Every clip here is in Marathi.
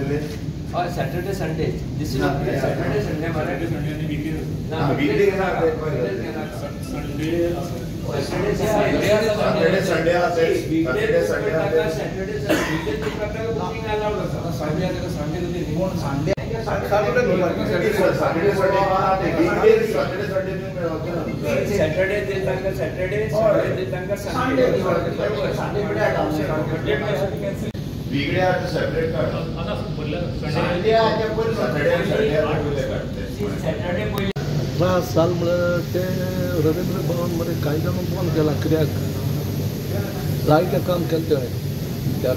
केल्ले Saturday Sunday this is Saturday Sunday Marathi Sunday आणि वीकेंड सॅटर्डे संडे वेगळे आहात सेपरेट साल म्हळ्यार ते रवींद्र भवन मध्ये कांय जाणां बंद केलां कित्याक जायतें काम केलें तेणें त्या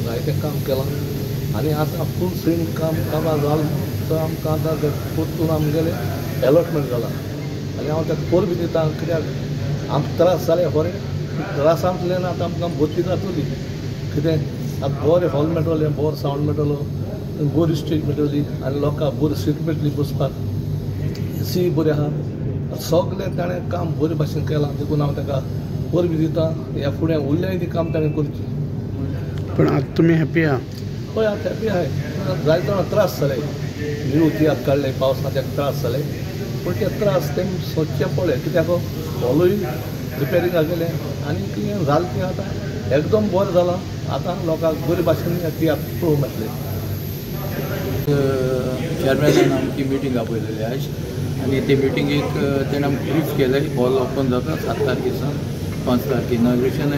जायतें काम केलां आनी आतां फूल स्विंग कामां जालें तर आमकां आतां परतून आमगेलें अलॉटमेंट जालां आनी हांव तेका पोर बी दितां कित्याक आमकां त्रास जाले खरें त्रासांतल्यान आतां आमकां भरती जातली कितें आतां बरें हॉल मेळटलें बरो सावंड मेळटलो बरी स्टेज मेळटली आनी लोकांक बरी सीट मेळटली बसपाक सी बरी आहा सगळें ताणें काम बरे भाशेन केलां देखून हांव ताका पोर बी दितां ह्या फुडें उरलेंय ती काम ताणें करचें पण आतां तुमी हॅपी आहा हय आतां हॅपी आहाय जायते जाणां त्रास जाले निवृत्ती हात काडले पावसाचे त्रास जाले पूण ते त्रास तें सोदचें पडलें कित्याक हॉलूय रिपेरिंगाक गेलें आनी कितें जालें तें आतां एकदम बरें जालां आतां लोकांक बरे भाशेन तियात्र पळोवंक मेळटलें चेअरमॅनान आमची मिटींग आपयलेली आयज आनी ते मिटिंगेक तेणें आमकां ब्रीफ केलें हॉल ओपन जाता 7 तारखेसान 5 तारखे इनॉग्रेशन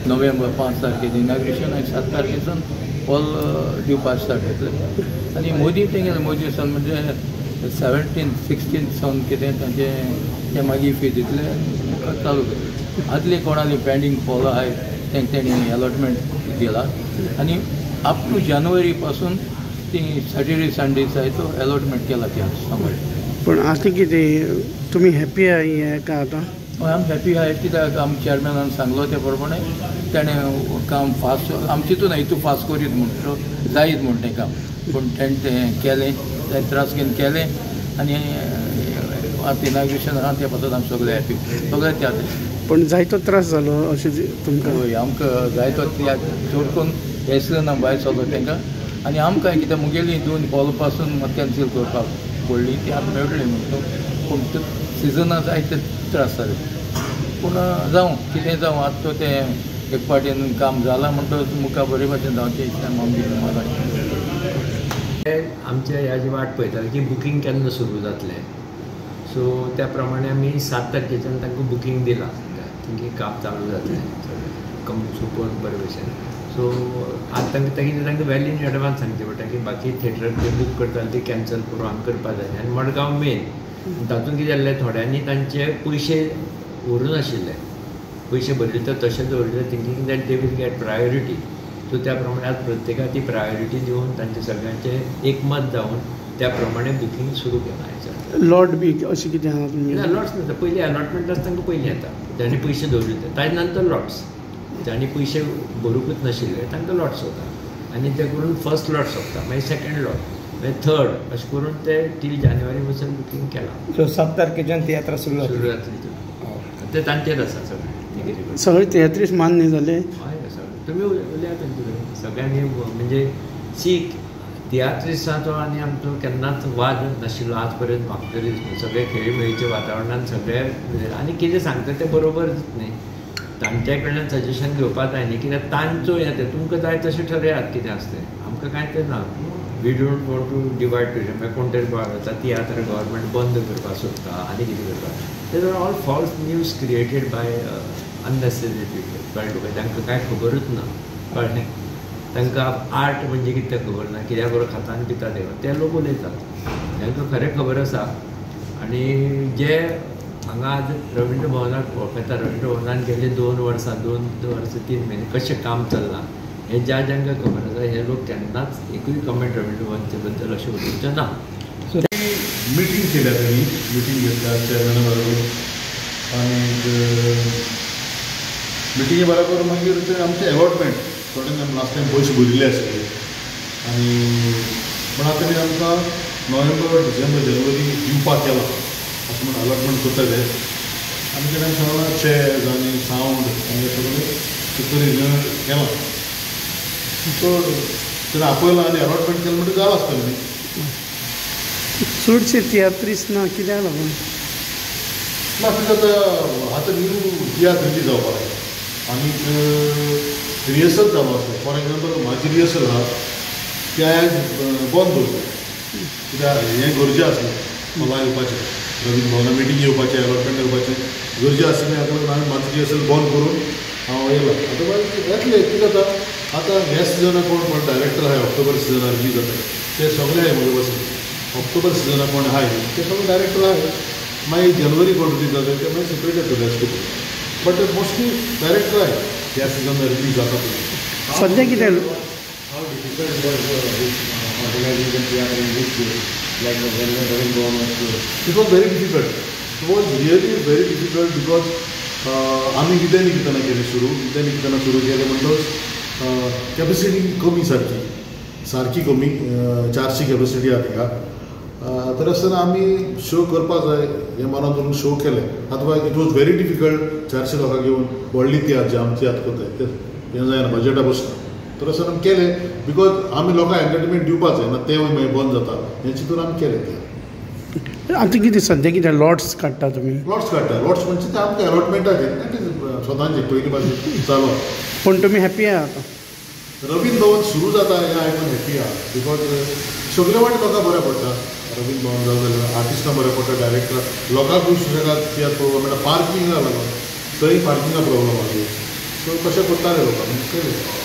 नोव्हेंबर 5 तारखेक इनॉग्रेशन आनी 7 तारखेसान हॉल दिवपाक स्टार्ट जातलें आनी मोदी तें गेलें मोदी सन म्हणजे 17-16 सन कितें तांचें तें मागीर फी दितले चालू केलें आदले कोणाली पेंडींग हॉल आहाय तांकां तेणी अलॉटमेंट दिला आनी अप टू जानेवारी पासून ती सॅटर्डे संडे जाय तो अलॉटमेंट केला त्या समोर पण आतां कितें तुमी हॅपी आहा हें काय आतां हय आमी हॅपी आहाय कित्याक आम चेअरमॅनान सांगलो त्या प्रमाणे तेणें काम फास्ट आमी चिंतून हितू फास्ट करीत म्हणटा जायत म्हण तें काम पूण तेणें तें केलें तें त्रास घेवन केलें आनी आतां इनॉग्रेशन आहा त्या पासून आमी सगळे हॅपी सगळे त्या पण जायतो त्रास जालो अशें तुमकां हय आमकां जायतो त्या चड करून एसलेना भायर सरलो तांकां आनी आमकां कितें मुगेली 2 हॉल पासून कॅन्सील करपाक पडली ती आतां मेळटली म्हणटा पूण सिजना जायते त्रास जाले पूण जावं कितें जावं आतां तो तें एक पाटीन काम जालां म्हणटच मुखार बरे भाशेन जावचें दिसता म्हाका आमच्या ह्या जी वाट पळयताली की बुकींग केन्ना सुरू जातलें सो त्या प्रमाणे आमी 7 तारखेच्यान तांकां बुकींग दिलां तांचें काम चालू जातलें कम सुपोवन बरे भशेन सो आतां तांकां वेल इन एडवान्स सांगचें पडटा की बाकी थिएटर जे बूक करताले ते कॅन्सल करून हांगा करपा जाय आनी मडगांव मेन तातूंत कितें जाल्लें थोड्यांनी तांचे पयशे व्हरूं नाशिल्ले पयशे भरले तर तशें दवरले thinking that they will get priority so त्या प्रमाणे आज प्रत्येकाक ती प्रायोरिटी दिवन तांचे सगळ्यांचे एकमत जावन त्या प्रमाणे बुकींग सुरू केलां हांवें लॉट बी अशें कितें आहा तुमी लॉट्स नासता पयलीं अलॉटमेंट आसता तांकां पयलीं येता तांणी पयशे दवरिल्ले ताजे नंतर लॉट्स जांणी पयशे भरूंकूच नाशिल्ले तांकां लॉट्स वता आनी ते करून फर्स्ट लॉट सोंपता मागीर सेकंड लॉट मागीर थर्ड अशें करून ते टील जानेवारी पासून बुकींग केलां सो 7 तारखेच्यान तियात्र सुरू जातली ते तांचेर आसा सगळें सगळे तियात्रीस मान्य जाले हय तुमी उलया तांचे सगळ्यांनी म्हणजे सी तियात्रिसाचो आनी आमचो केन्नाच वाद नाशिल्लो आज पर्यंत म्हाका तरी सगळे खेळमेळीच्या वातावरणान सगळे आनी कितें सांगता तें बरोबर न्ही तांचे कडल्यान सजेशन घेवपाक जाय न्ही कित्याक तांचो हें तें तुमकां जाय तशें ठरयात कितें आसता तें आमकां कांय तें ना we don't want to divide to मागीर कोण तरी आता तियात्र गव्हर्मेंट बंद करपाक सोदता आनी कितें करता ते are all false news created by unnecessary people कळ्ळें तुका तांकां कांय खबरूच ना कळ्ळें तांकां आर्ट म्हणजे कितें तें खबर ना कित्याक बरो खाता आनी पिता देवा ते लोक उलयतात तांकां खरें खबर आसा आनी जे हांगा आज रवींद्र भवनाक वळखता रवींद्र भवनान गेले 2 वर्सां 2 वर्स 3 म्हयने कशें काम चल्लां हें जांकां खबर आसा हे लोक केन्नाच एकूय कमेंट रवींद्र भवनचे बद्दल अशें उलोवचें ना मिटींग केल्या त्यांनी मिटींग घेतल्या चेअरमॅना बरोबर आनी मिटिंगे बरोबर मागीर ते आमचे अलॉटमेंट थोडे लास्ट टायम पयशे भरिल्ले आसले आनी पण आतां कितें आमकां नोव्हेंबर डिसेंबर जानेवारी दिवपाक केला अशें म्हण अलॉटमेंट करता ते आनी तेणें सगळ्यांना चेअर्स आनी सावंड आनी सगळें रिजनल केलां चड तेन्ना आपयलां आनी अलॉटमेंट केलें म्हणटकीर जालां आसतलें न्ही. चडशे तियात्रीस ना कित्याक लागून ना कितें जाता आतां न्यू तियात्र रिलीज जावपाक जाय आनीक रिहर्सल जावं आसलें. फॉर एग्जाम्पल म्हाजी रिहर्सल आहा ती आयज बंद दवरलें कित्याक हें गरजेचें आसलें मला येवपाचें रवींद्र भवना मिटींग येवपाचें अलॉटमेंट येवपाचें गरजेचें आसलें. हाका लागून हांवें म्हाजी रिहर्सल बंद करून हांव येयलां. अदरवायज येतलें कितें जाता आतां ह्या सिजनाक कोण डायरेक्टर आहाय ऑक्टोबर सिजनार रिलीज जाता ते सगळे आहाय म्हजे बसून. ऑक्टोबर सिजनाक कोण आहाय ते सगळे डायरेक्टर आहाय. मागीर जानेवारी कोण रिलीज जाता ते मागीर सेपरेट येतले एसटी बट मोस्टली डायरेक्टर आहाय ह्या सिजनार रिलीज जाता पळय. सद्या कितें How difficult was organizing theatre in this way, like when Ravindra Bhavan was here? It was very difficult. It was really very difficult because आम्ही कितें न्ही कितें केलें सुरू केलें म्हणटच कॅपॅसिटी कमी सारकी कमी 400 कॅपॅसिटी आहा थिंगा. तर आसतना आमी शो करपाक जाय हें मनान धरून शो केले. Otherwise it was very difficult 400 लोकांक घेवन व्हडली तियात्र जी आमची आतां करताय हें जायना बजेटा बसना. तर असं आमी केलें बिकॉज आमी लोकांक एंटरटेनमेंट दिवपाक जाय ना तें मागीर बंद जाता हें चिंतून आमी केलें तें. आतां कितें सद्या कितें लॉट्स काडटा तुमी लॉट्स काडटा. लॉट्स म्हणजे ते आमकां अलॉटमेंटाचे दॅट इज स्वतांचे पयलीं पासून चालू. पूण तुमी हॅपी आहा आतां रवींद्र भवन सुरू जाता हें आयकून हॅपी आहा बिकॉज सगळे वाटे लोकांक बरें पडटा. रवींद्र भवन जावं जाल्यार आर्टिस्टांक बरें पडटा डायरेक्टर लोकांकूय सुशेगाद तियात्र पळोवपाक मेळटा. पार्किंगाक लागून थंय पार्किंगा प्रॉब्लम आसलो सो कशें पडटालें लोकांक केलें.